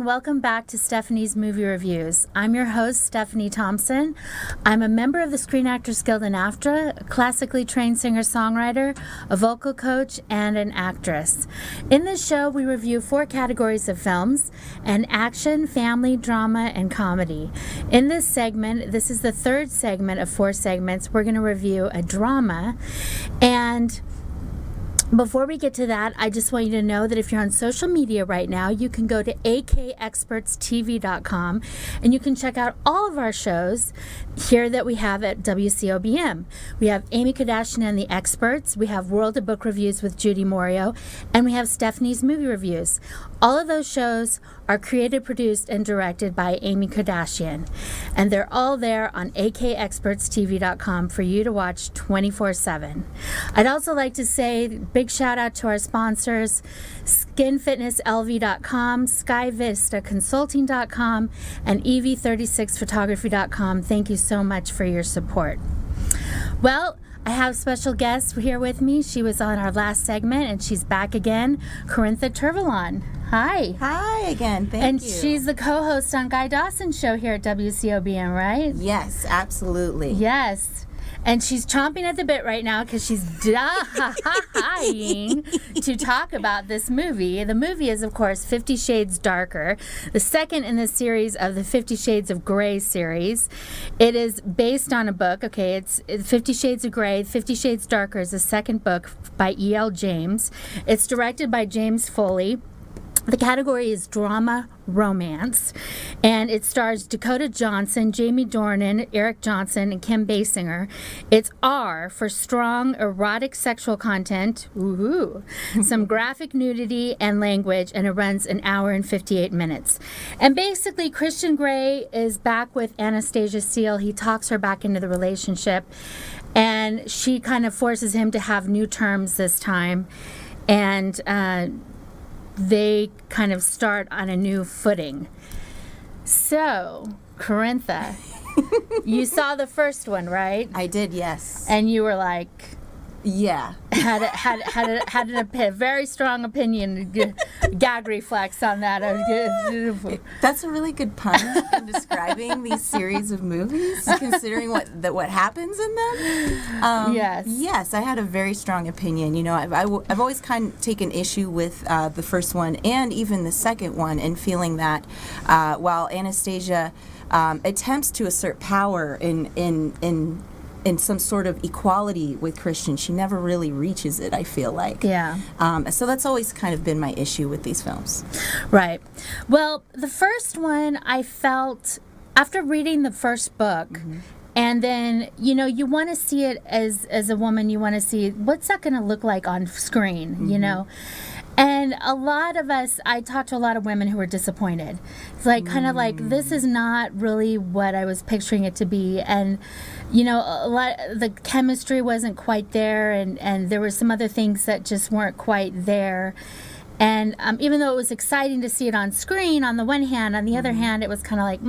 welcome back to Stephanie's Movie Reviews. I'm your host, Stephanie Thompson. I'm a member of the Screen Actors Guild and AFTRA, a classically trained singer-songwriter, a vocal coach, and an actress. In this show, we review 4 categories of films: an action, family, drama, and comedy. In this segment, this is the 3rd segment of 4 segments, we're going to review a drama. And before we get to that, I just want you to know that if you're on social media right now, you can go to akexpertstv.com and you can check out all of our shows here that we have at WCOBM. We have Amy Kardashian and the Experts, we have World of Book Reviews with Judy Morio, and we have Stephanie's Movie Reviews. All of those shows are created, produced, and directed by Amy Kardashian. And they're all there on akexpertstv.com for you to watch 24/7. I'd also like to say big shout out to our sponsors, skinfitnesslv.com, skyvistaconsulting.com, and ev36photography.com. Thank you so much for your support. Well, I have special guests here with me. She was on our last segment, and she's back again, Corintha Turvalon. Hi. Hi again. Thank you. And she's the co-host on Guy Dawson's show here at WCOBM, right? Yes, absolutely. Yes. And she's chomping at the bit right now because she's dying to talk about this movie. The movie is, of course, 50 Shades Darker, the second in the series of the 50 Shades of Grey series. It is based on a book. Okay, it's 50 Shades of Grey. 50 Shades Darker is the second book by E.L. James. It's directed by James Foley. The category is drama romance, and it stars Dakota Johnson, Jamie Dornan, Eric Johnson, and Kim Basinger. It's R for strong erotic sexual content, woohoo, some graphic nudity and language, and it runs an hour and 58 minutes. And basically, Christian Grey is back with Anastasia Steele. He talks her back into the relationship, and she kind of forces him to have new terms this time, and they kind of start on a new footing. So, Corintha, you saw the first one, right? I did, yes. And you were like, yeah, had a very strong opinion, gag reflex on that. That's a really good pun in describing these series of movies, considering what happens in them. Yes, I had a very strong opinion. You know, I've always kind of taken issue with the first one and even the second one, and feeling that while Anastasia attempts to assert power in some sort of equality with Christian, she never really reaches it, I feel like. Yeah. So that's always kind of been my issue with these films. Right. Well, the first one, I felt, after reading the first book, and then, you know, you want to see it as a woman, you want to see what's that going to look like on screen, you know? And a lot of us, I talked to a lot of women who were disappointed. It's like, kind of like, this is not really what I was picturing it to be. And, you know, the chemistry wasn't quite there, and there were some other things that just weren't quite there. And even though it was exciting to see it on screen, on the one hand, on the other hand, it was kind of like,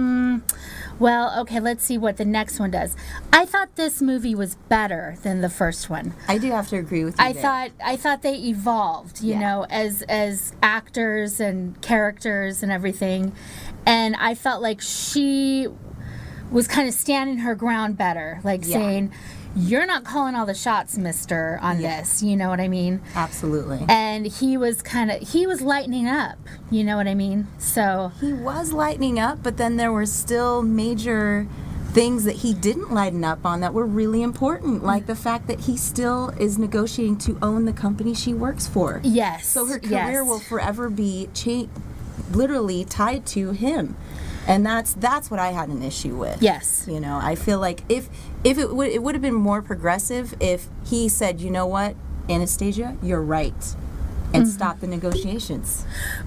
well, okay, let's see what the next one does. I thought this movie was better than the first one. I do have to agree with you. I thought they evolved, you know, as actors and characters and everything. And I felt like she was kind of standing her ground better, like saying, you're not calling all the shots, mister, on this. You know what I mean? Absolutely. And he was lightening up. You know what I mean? So he was lightening up, but then there were still major things that he didn't lighten up on that were really important, like the fact that he still is negotiating to own the company she works for. Yes. So her career will forever be literally tied to him. And that's what I had an issue with. Yes. You know, I feel like if it would have been more progressive if he said, you know what, Anastasia, you're right, and stop the negotiations.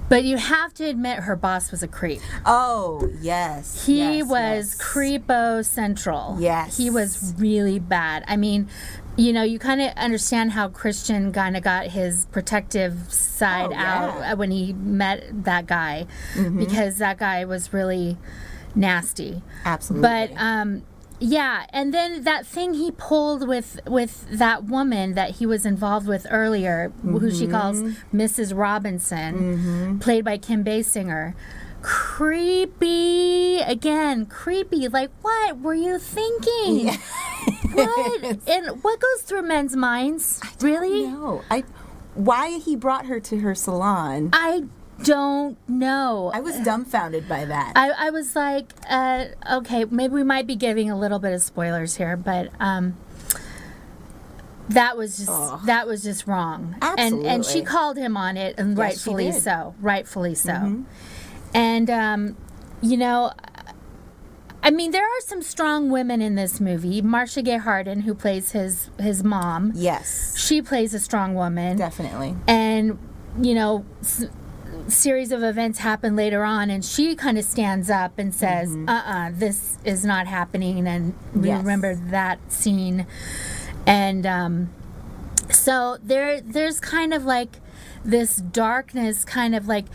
But you have to admit her boss was a creep. Oh, yes. He was creepo central. Yes. He was really bad. I mean, you know, you kind of understand how Christian kind of got his protective side out when he met that guy, because that guy was really nasty. Absolutely. But yeah, and then that thing he pulled with that woman that he was involved with earlier, who she calls Mrs. Robinson, played by Kim Basinger. creepy. Again, creepy. Like, what were you thinking? Yeah. What? And what goes through men's minds? Really? No. Why he brought her to her salon? I don't know. I was dumbfounded by that. I was like, okay, maybe we might be giving a little bit of spoilers here, but that was just wrong. Absolutely. And she called him on it, and Yes, rightfully she did. so. Rightfully so. Mm-hmm. And you know, I mean, there are some strong women in this movie. Marcia Gay Harden, who plays his mom. Yes. She plays a strong woman. Definitely. And you know, series of events happen later on, and she kind of stands up and says, this is not happening, and we Yes. remember that scene. And so there's kind of like this darkness, kind of like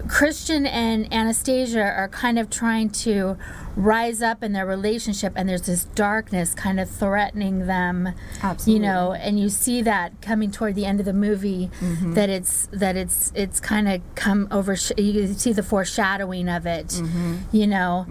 Christian and Anastasia are kind of trying to rise up in their relationship, and there's this darkness kind of threatening them. Absolutely. You know, and you see that coming toward the end of the movie, that it's kind of come over. You see the foreshadowing of it. You know,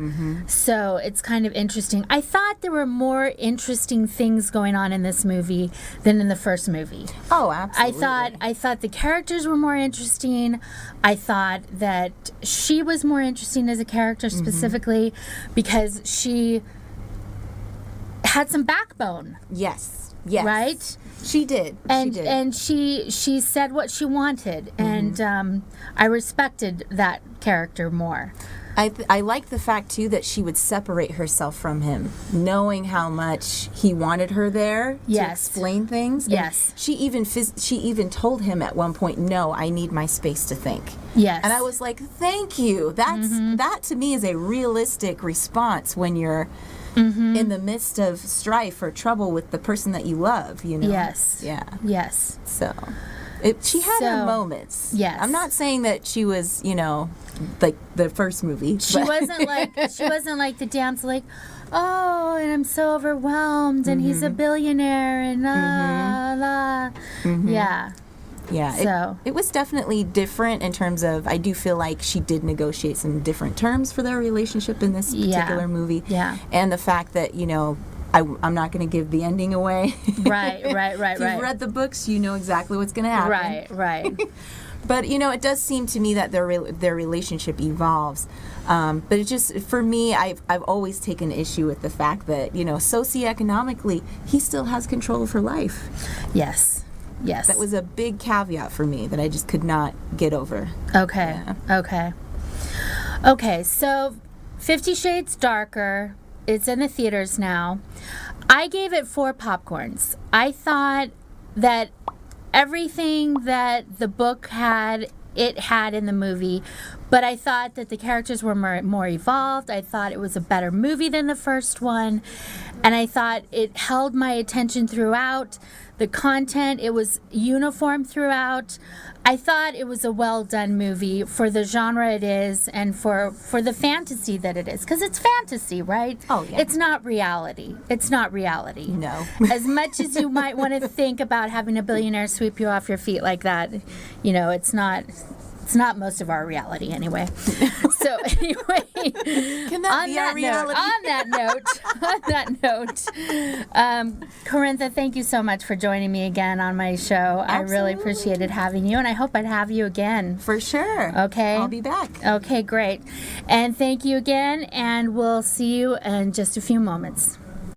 so it's kind of interesting. I thought there were more interesting things going on in this movie than in the first movie. Oh, absolutely. I thought the characters were more interesting. I thought that she was more interesting as a character specifically because she had some backbone. Yes. Yes. Right? She did. And she did. and she said what she wanted, and I respected that character more. I like the fact too that she would separate herself from him, knowing how much he wanted her there to Yes. explain things. And Yes. she even told him at one point, "No, I need my space to think." Yes. And I was like, "Thank you." That to me is a realistic response when you're in the midst of strife or trouble with the person that you love. You know. Yes. Yeah. Yes. So. She had her moments. Yes. I'm not saying that she was, like the first movie. She wasn't like the dance, like, oh, and I'm so overwhelmed, and he's a billionaire, and yeah. Yeah. So. It was definitely different in terms of, I do feel like she did negotiate some different terms for their relationship in this particular movie. Yeah. And the fact that, I'm not going to give the ending away. Right. If you've read the books, you know exactly what's going to happen. Right. But it does seem to me that their relationship evolves. But it just, for me, I've always taken issue with the fact that socioeconomically he still has control of her life. Yes. That was a big caveat for me that I just could not get over. Okay. Yeah. Okay. So, 50 Shades Darker. It's in the theaters now. I gave it 4 popcorns. I thought that everything that the book had, it had in the movie, but I thought that the characters were more evolved. I thought it was a better movie than the first one, and I thought it held my attention throughout. The content, it was uniform throughout. I thought it was a well-done movie for the genre it is and for the fantasy that it is. Because it's fantasy, right? Oh, yeah. It's not reality. No. As much as you might want to think about having a billionaire sweep you off your feet like that, it's not most of our reality anyway. So anyway, Can that be our reality? On that note, Corintha, thank you so much for joining me again on my show. Absolutely. I really appreciated having you, and I hope I'd have you again. For sure. Okay. I'll be back. Okay, great. And thank you again, and we'll see you in just a few moments.